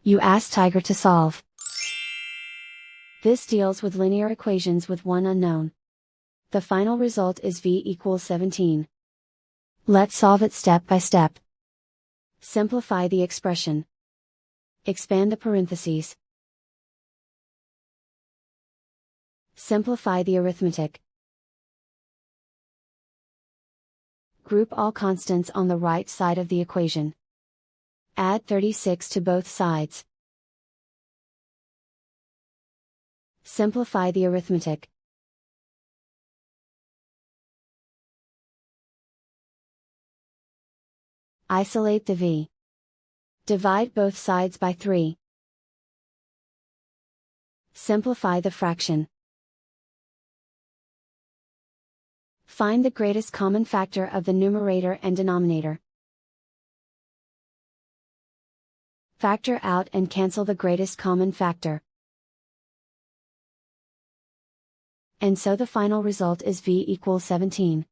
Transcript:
You ask Tiger to solve. This deals with linear equations with one unknown. The final result is v equals 17. Let's solve it step by step. Simplify the expression. Expand the parentheses. Simplify the arithmetic. Group all constants on the right side of the equation. Add 36 to both sides. Simplify the arithmetic. Isolate the v. Divide both sides by 3. Simplify the fraction. Find the greatest common factor of the numerator and denominator. Factor out and cancel the greatest common factor. And so the final result is v equals 17.